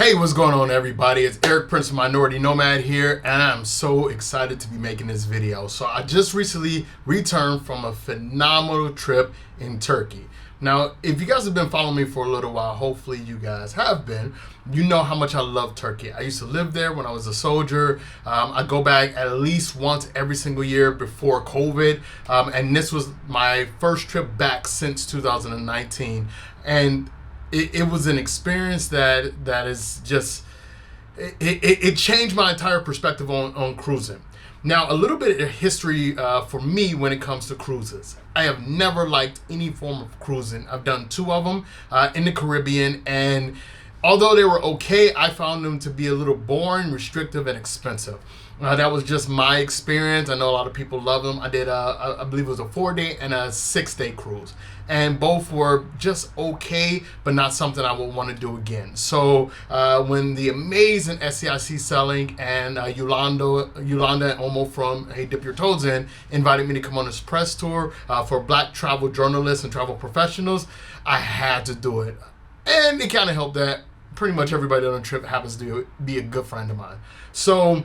Hey, what's going on, everybody? It's Eric Prince, Minority Nomad here, and I'm so excited to be making this video. So I just recently returned from a phenomenal trip in Turkey. Now, if you guys have been following me for a little while, hopefully you guys have been, you know how much I love Turkey. I used to live there when I was a soldier. I go back at least once every single year before COVID, and this was my first trip back since 2019. And it was an experience that is just, it changed my entire perspective on cruising. Now, a little bit of history for me when it comes to cruises. I have never liked any form of cruising. I've done two of them in the Caribbean, and although they were okay, I found them to be a little boring, restrictive, and expensive. That was just my experience. I know a lot of people love them. I did, I believe it was a 4-day and a 6-day cruise. And both were just okay, but not something I would want to do again. So when the amazing SCIC Sailing and Yolanda and Omo from Hey Dip Your Toes In invited me to come on this press tour for Black travel journalists and travel professionals, I had to do it. And it kind of helped that pretty much everybody on the trip happens to be a good friend of mine. So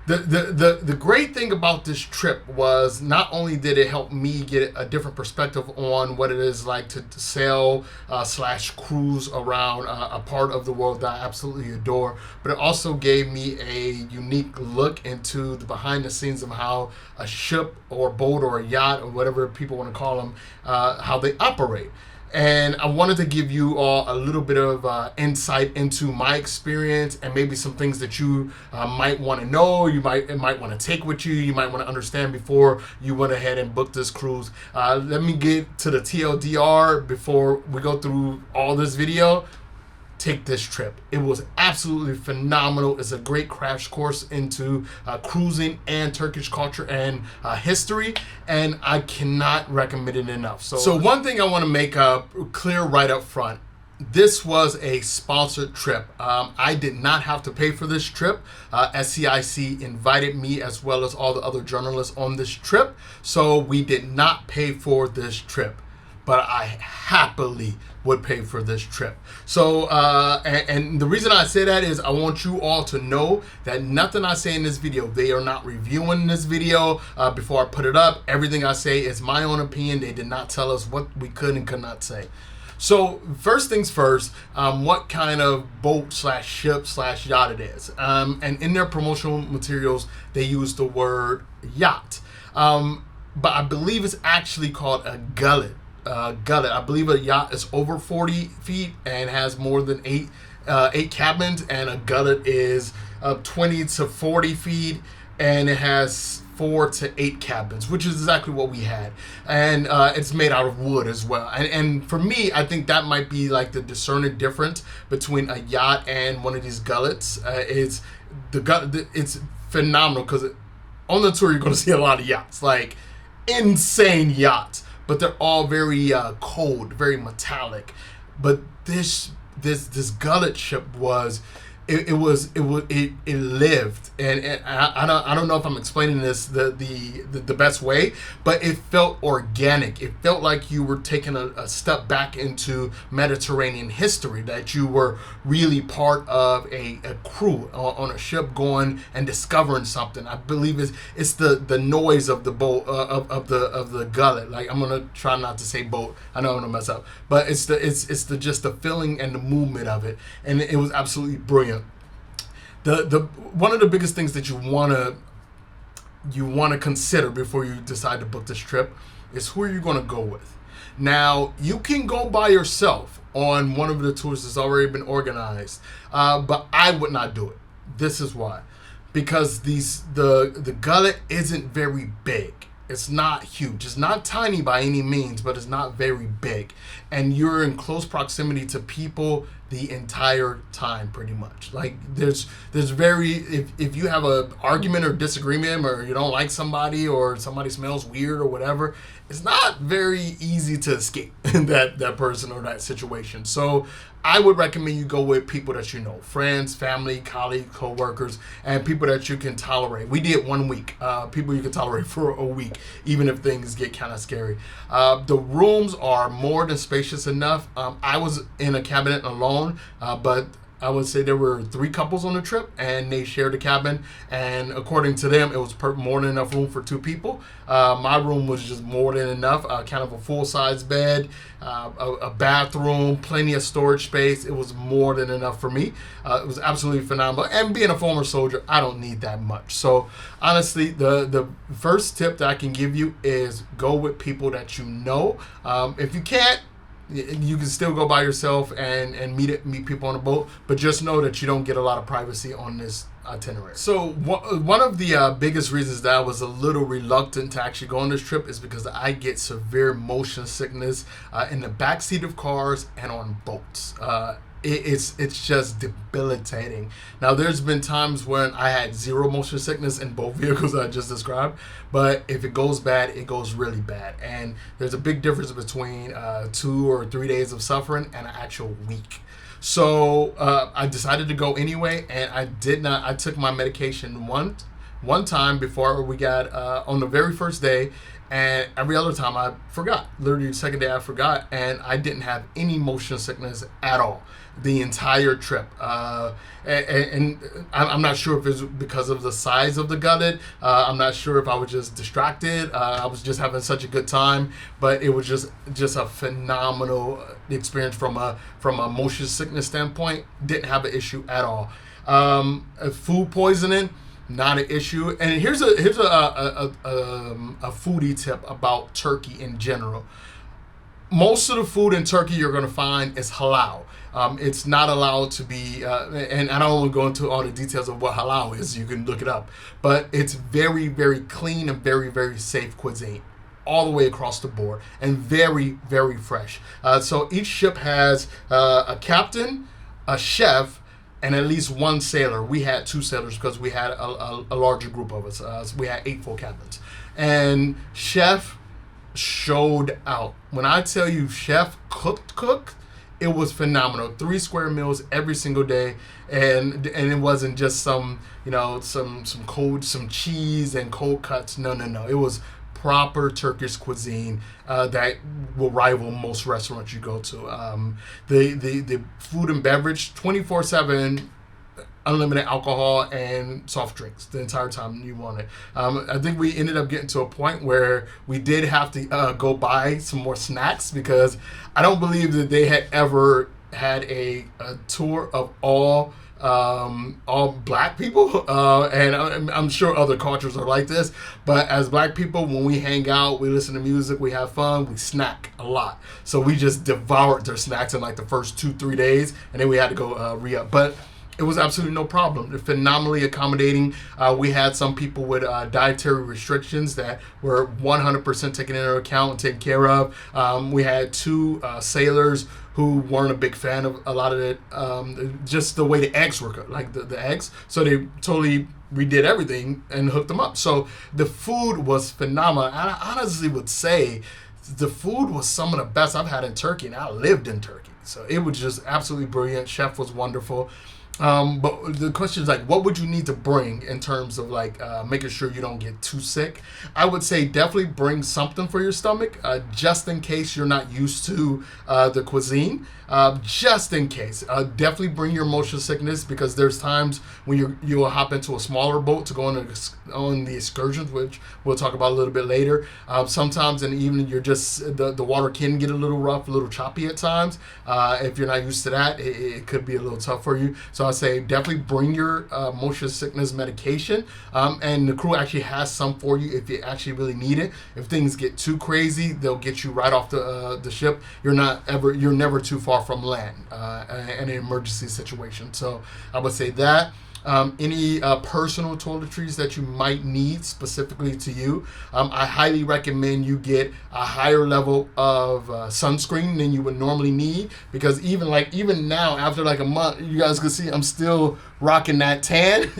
the great thing about this trip was not only did it help me get a different perspective on what it is like to sail / cruise around a part of the world that I absolutely adore, but it also gave me a unique look into the behind the scenes of how a ship or boat or a yacht or whatever people want to call them, how they operate. And I wanted to give you all a little bit of insight into my experience and maybe some things that you might want to know, you might want to take with you, you might want to understand before you went ahead and booked this cruise. Let me get to the TLDR before we go through all this video. Take this trip. It was absolutely phenomenal. It's a great crash course into cruising and Turkish culture and history, and I cannot recommend it enough. So one thing I want to make clear right up front, this was a sponsored trip. I did not have to pay for this trip. SCIC invited me as well as all the other journalists on this trip, so we did not pay for this trip. But I happily would pay for this trip. So, and the reason I say that is I want you all to know that nothing I say in this video, they are not reviewing this video before I put it up. Everything I say is my own opinion. They did not tell us what we could and could not say. So first things first, what kind of boat / ship / yacht it is. And in their promotional materials, they use the word yacht. But I believe it's actually called a gullet. I believe a yacht is over 40 feet and has more than eight cabins, and a gullet is 20 to 40 feet and it has 4 to 8 cabins, which is exactly what we had. And it's made out of wood as well. And for me, I think that might be like the discerning difference between a yacht and one of these gullets. It's phenomenal because on the tour you're going to see a lot of yachts, like insane yachts. But they're all very cold, very metallic. But this gullet ship was, it lived, and I don't know if I'm explaining this the best way, but it felt organic. It felt like you were taking a step back into Mediterranean history, that you were really part of a crew on a ship going and discovering something. I believe it's the noise of the boat of the gullet. Like, I'm gonna try not to say boat. I know I'm gonna mess up, but it's just the feeling and the movement of it, and it was absolutely brilliant. The one of the biggest things that you wanna consider before you decide to book this trip is who are you gonna go with. Now, you can go by yourself on one of the tours that's already been organized, but I would not do it. This is why, because the gullet isn't very big. It's not huge. It's not tiny by any means, but it's not very big. And you're in close proximity to people the entire time, pretty much. Like, there's if you have an argument or disagreement, or you don't like somebody, or somebody smells weird or whatever, it's not very easy to escape that person or that situation. So I would recommend you go with people that you know, friends, family, colleagues, co-workers, and people that you can tolerate. We did 1 week, people you can tolerate for a week, even if things get kind of scary. The rooms are more than spacious enough. I was in a cabinet alone, but I would say there were 3 couples on the trip, and they shared a cabin. And according to them, it was more than enough room for 2 people. My room was just more than enough. Kind of a full-size bed, a bathroom, plenty of storage space. It was more than enough for me. It was absolutely phenomenal. And being a former soldier, I don't need that much. So honestly, the first tip that I can give you is go with people that you know. If you can't, you can still go by yourself and meet people on a boat, but just know that you don't get a lot of privacy on this itinerary. So one of the biggest reasons that I was a little reluctant to actually go on this trip is because I get severe motion sickness in the backseat of cars and on boats. It's just debilitating. Now, there's been times when I had 0 motion sickness in both vehicles that I just described, but if it goes bad, it goes really bad. And there's a big difference between 2 or 3 days of suffering and an actual week. So I decided to go anyway, and I took my medication one time before we got on the very first day, and every other time I forgot. Literally the second day I forgot, and I didn't have any motion sickness at all the entire trip. And I'm not sure if it's because of the size of the gullet. I'm not sure if I was just distracted. I was just having such a good time, but it was just a phenomenal experience from a motion sickness standpoint. Didn't have an issue at all. Food poisoning, not an issue. And here's a foodie tip about Turkey in general. Most of the food in Turkey you're going to find is halal. It's not allowed to be, and I don't want to go into all the details of what halal is. You can look it up. But it's very, very clean and very, very safe cuisine all the way across the board, and very, very fresh. So each ship has a captain, a chef, and at least 1 sailor. We had 2 sailors because we had a larger group of us. So we had 8 full cabins. And chef showed out. When I tell you chef cooked, it was phenomenal. 3 square meals every single day, and it wasn't just some cheese and cold cuts. No. It was proper Turkish cuisine that will rival most restaurants you go to. The food and beverage, 24/7. Unlimited alcohol and soft drinks the entire time you want it. I think we ended up getting to a point where we did have to go buy some more snacks, because I don't believe that they had ever had a tour of all Black people, and I'm sure other cultures are like this, but as Black people, when we hang out, we listen to music, we have fun, we snack a lot. So we just devoured their snacks in like the first 2-3 days, and then we had to go re-up. But it was absolutely no problem. They're phenomenally accommodating. We had some people with dietary restrictions that were 100% taken into account and taken care of. We had 2 sailors who weren't a big fan of a lot of it, just the way the eggs were cooked, like the eggs. So they totally redid everything and hooked them up. So the food was phenomenal. I honestly would say the food was some of the best I've had in Turkey, and I lived in Turkey. So it was just absolutely brilliant. Chef was wonderful. But the question is, like, what would you need to bring in terms of like making sure you don't get too sick? I would say definitely bring something for your stomach, just in case you're not used to the cuisine. Just in case, definitely bring your motion sickness, because there's times when you'll hop into a smaller boat to go on the excursions, which we'll talk about a little bit later. Sometimes in the evening, you're just the water can get a little rough, a little choppy at times. If you're not used to that, it could be a little tough for you. So I say definitely bring your motion sickness medication, and the crew actually has some for you if you actually really need it. If things get too crazy, they'll get you right off the ship. You're never too far from land in an emergency situation. So I would say that. Any personal toiletries that you might need specifically to you, I highly recommend you get a higher level of sunscreen than you would normally need, because even now, after like a month, you guys can see I'm still rocking that tan.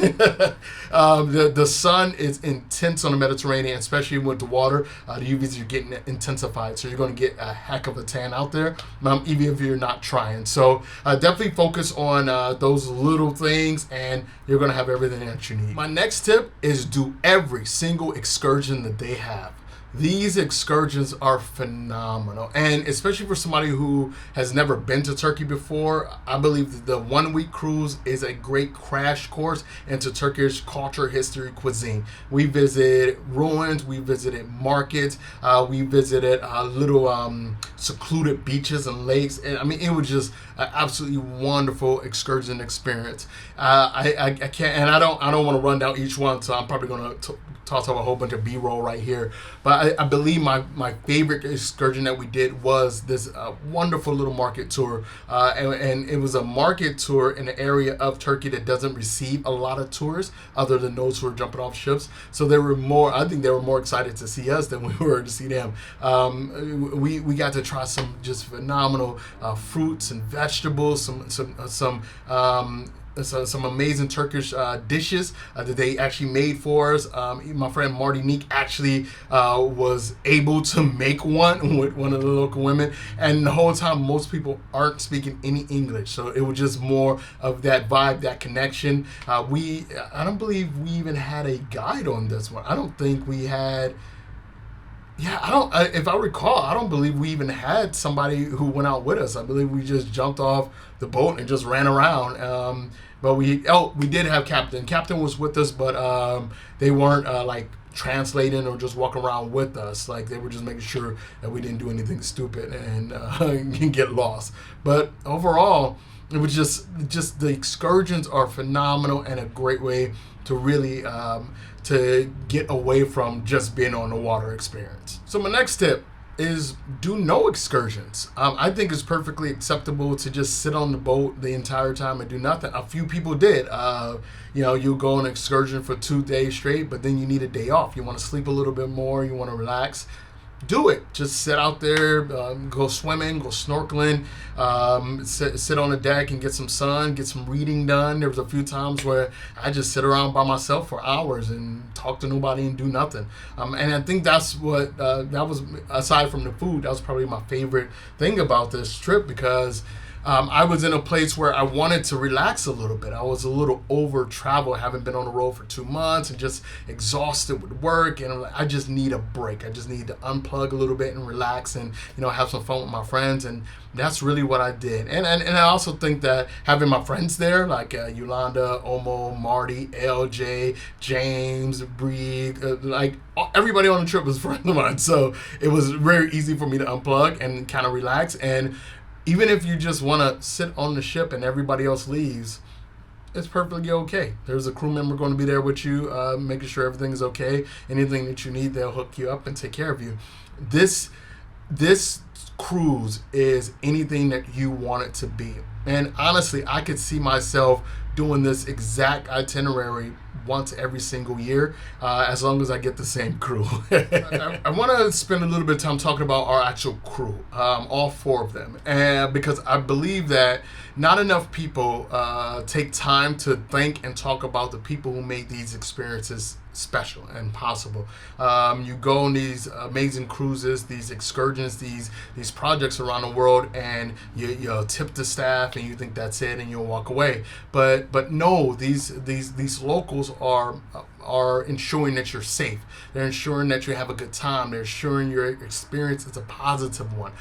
The sun is intense on the Mediterranean, especially with the water. The UVs are getting intensified, so you're going to get a heck of a tan out there, even if you're not trying. So definitely focus on those little things, and you're going to have everything that you need. My next tip is do every single excursion that they have. These excursions are phenomenal, and especially for somebody who has never been to Turkey before, I believe that the 1 week cruise is a great crash course into Turkish culture, history, cuisine. We visited ruins, we visited markets, we visited little secluded beaches and lakes, and I mean it was just an absolutely wonderful excursion experience. I can't, and I don't want to run down each one, so I'm probably going to toss up a whole bunch of B-roll right here. But I believe my favorite excursion that we did was this wonderful little market tour. And it was a market tour in an area of Turkey that doesn't receive a lot of tourists other than those who are jumping off ships. So I think they were more excited to see us than we were to see them. We got to try some just phenomenal fruits and vegetables, some amazing Turkish dishes that they actually made for us. My friend Marty Neek actually was able to make one with one of the local women, and the whole time most people aren't speaking any English, so it was just more of that vibe, that connection. I don't believe we even had a guide on this one. I don't think we had. Yeah, if I recall, I don't believe we even had somebody who went out with us. I believe we just jumped off the boat and just ran around. But we did have Captain. Captain was with us, but they weren't like translating or just walking around with us. Like they were just making sure that we didn't do anything stupid and get lost. But overall, it was just the excursions are phenomenal and a great way to really to get away from just being on the water experience. So my next tip is do no excursions. I think it's perfectly acceptable to just sit on the boat the entire time and do nothing. A few people did. You go on an excursion for 2 days straight, but then you need a day off. You want to sleep a little bit more. You want to relax. Do it. Just sit out there, go swimming, go snorkeling, sit on the deck and get some sun, get some reading done. There was a few times where I just sit around by myself for hours and talk to nobody and do nothing. And I think that's what, that was, aside from the food, that was probably my favorite thing about this trip, because I was in a place where I wanted to relax a little bit. I was a little over traveled, haven't been on the road for 2 months and just exhausted with work. And I'm like, I just need a break. I just need to unplug a little bit and relax and, have some fun with my friends. And that's really what I did. And I also think that having my friends there, like Yolanda, Omo, Marty, LJ, James, Bree, like everybody on the trip was friends of mine. So it was very easy for me to unplug and kind of relax. And even if you just want to sit on the ship and everybody else leaves, it's perfectly okay. There's a crew member going to be there with you, making sure everything is okay. Anything that you need, they'll hook you up and take care of you. This cruise is anything that you want it to be. And honestly, I could see myself doing this exact itinerary once every single year, as long as I get the same crew. I want to spend a little bit of time talking about our actual crew, all 4 of them, and because I believe that not enough people take time to think and talk about the people who make these experiences special and possible. You go on these amazing cruises, these excursions, these projects around the world, and you tip the staff and you think that's it and you'll walk away. But no, these locals are ensuring that you're safe. They're ensuring that you have a good time. They're ensuring your experience is a positive one.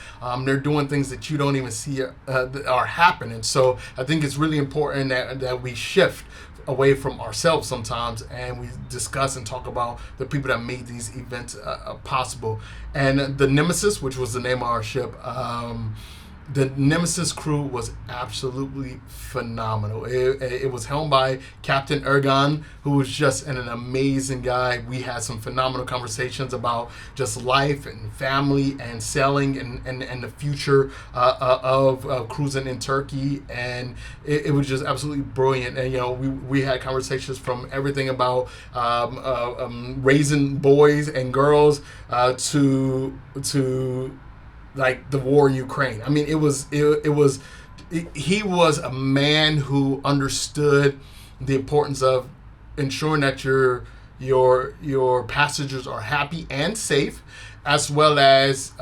They're doing things that you don't even see are happening. So I think it's really important that we shift away from ourselves sometimes and we discuss and talk about the people that made these events possible. And the Nemesis, which was the name of our ship, the Nemesis crew was absolutely phenomenal. It was helmed by Captain Ergan, who was just an amazing guy. We had some phenomenal conversations about just life and family and sailing and the future of cruising in Turkey. And it was just absolutely brilliant. And, we had conversations from everything about raising boys and girls to like the war in Ukraine. I mean, he was a man who understood the importance of ensuring that your passengers are happy and safe, as well as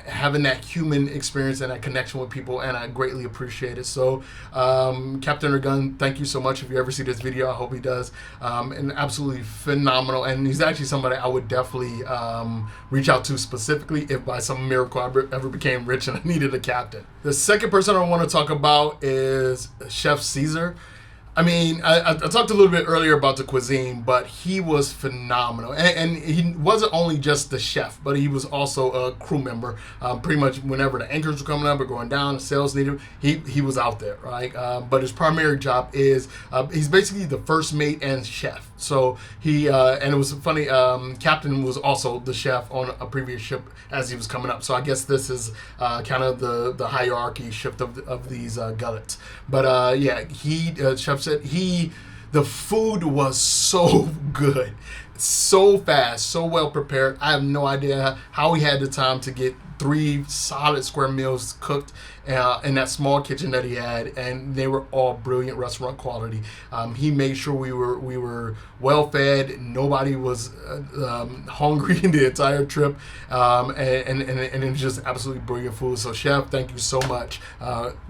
having that human experience and that connection with people, and I greatly appreciate it. So Captain Ergun, thank you so much. If you ever see this video, I hope he does. And absolutely phenomenal, and he's actually somebody I would definitely reach out to specifically if by some miracle I ever became rich and I needed a captain. The second person I want to talk about is Chef Caesar. I mean, I talked a little bit earlier about the cuisine, but he was phenomenal. And he wasn't only just the chef, but he was also a crew member. Pretty much whenever the anchors were coming up or going down, the sails needed him, he was out there, right? But his primary job is, he's basically the first mate and chef. So he, and it was funny, Captain was also the chef on a previous ship as he was coming up. So I guess this is kind of the hierarchy shift of these gullets. But yeah, Chef said the food was so good, so fast, so well prepared. I have no idea how he had the time to get 3 solid square meals cooked in that small kitchen that he had, and they were all brilliant restaurant quality. He made sure we were well fed. Nobody was hungry in the entire trip, and it was just absolutely brilliant food. So Chef, thank you so much.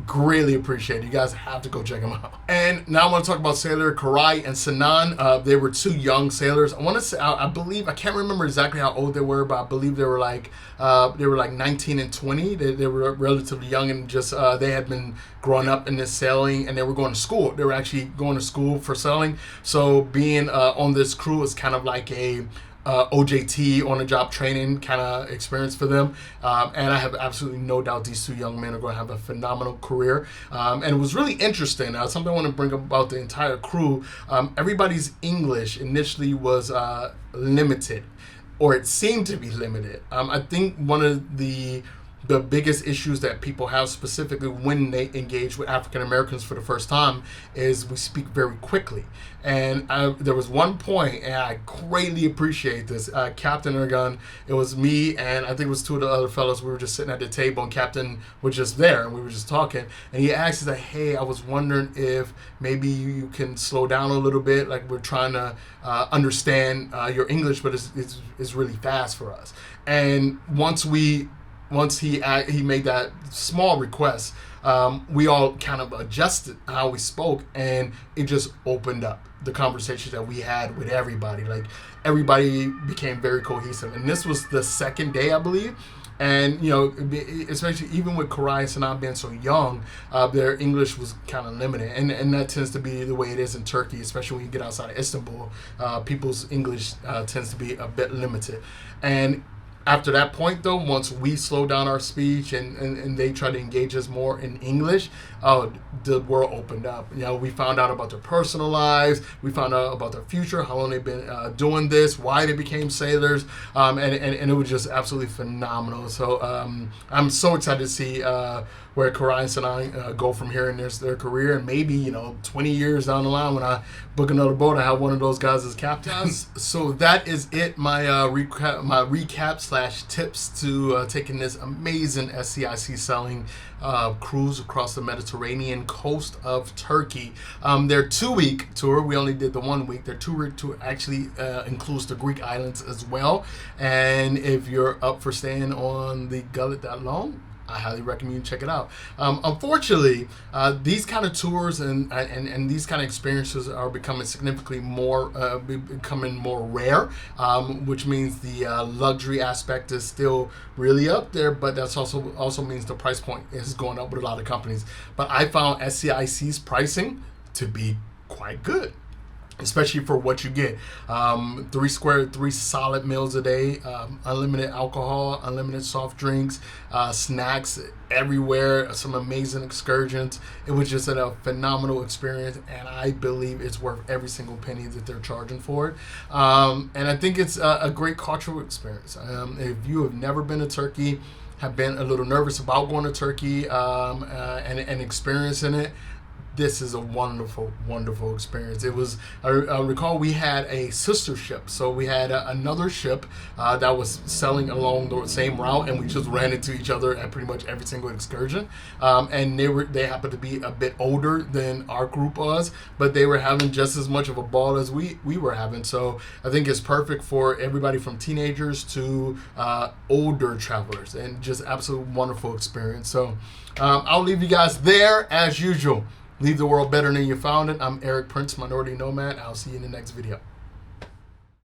Greatly appreciate it. You guys have to go check him out. And now I want to talk about sailor Karai and Sinan. They were 2 young sailors. I want to say, I believe, I can't remember exactly how old they were, but I believe they were like 19 and 20. They were relatively young, and just they had been growing up in this sailing, and they were going to school. They were actually going to school for sailing. So being on this crew is kind of like a OJT, on the job training kind of experience for them, and I have absolutely no doubt these 2 young men are going to have a phenomenal career. And it was really interesting. Something I want to bring up about the entire crew. Everybody's English initially was limited, or it seemed to be limited. I think one of the biggest issues that people have, specifically when they engage with African Americans for the first time, is we speak very quickly. And there was one point, and I greatly appreciate this. Captain Ergun, it was me, and I think it was 2 of the other fellows. We were just sitting at the table, and Captain was just there, and we were just talking. And he asked us, like, "Hey, I was wondering if maybe you can slow down a little bit. Like, we're trying to understand your English, but it's really fast for us." And once he made that small request, we all kind of adjusted how we spoke, and it just opened up the conversation that we had with everybody. Like, everybody became very cohesive, and this was the second day, I believe. And especially even with Karai and Sinan being so young, their English was kind of limited, and that tends to be the way it is in Turkey, especially when you get outside of Istanbul. People's English tends to be a bit limited. And after that point, though, once we slow down our speech and they try to engage us more in English, the world opened up. We found out about their personal lives. We found out about their future, how long they've been doing this, why they became sailors, and it was just absolutely phenomenal. So I'm so excited to see where Karai and Sinan go from here in their career, and maybe 20 years down the line when I book another boat, I have one of those guys as captains. So that is it. My recap/tips to taking this amazing SCIC Sailing cruise across the Mediterranean coast of Turkey. Their 2-week tour. We only did the 1 week. Their 2-week tour actually includes the Greek islands as well. And if you're up for staying on the gullet that long, I highly recommend you check it out. Unfortunately, these kind of tours and these kind of experiences are becoming significantly more rare, which means the luxury aspect is still really up there, but that's also means the price point is going up with a lot of companies. But I found SCIC's pricing to be quite good, especially for what you get. 3 solid meals a day, unlimited alcohol, unlimited soft drinks, snacks everywhere, some amazing excursions. It was just a phenomenal experience, and I believe it's worth every single penny that they're charging for it. And I think it's a great cultural experience. If you have never been to Turkey, have been a little nervous about going to Turkey and experiencing it, this is a wonderful, wonderful experience. It was, I recall we had a sister ship. So we had another ship that was sailing along the same route, and we just ran into each other at pretty much every single excursion. And they happened to be a bit older than our group was, but they were having just as much of a ball as we were having. So I think it's perfect for everybody from teenagers to older travelers, and just absolute wonderful experience. So I'll leave you guys there as usual. Leave the world better than you found it. I'm Eric Prince, Minority Nomad. I'll see you in the next video.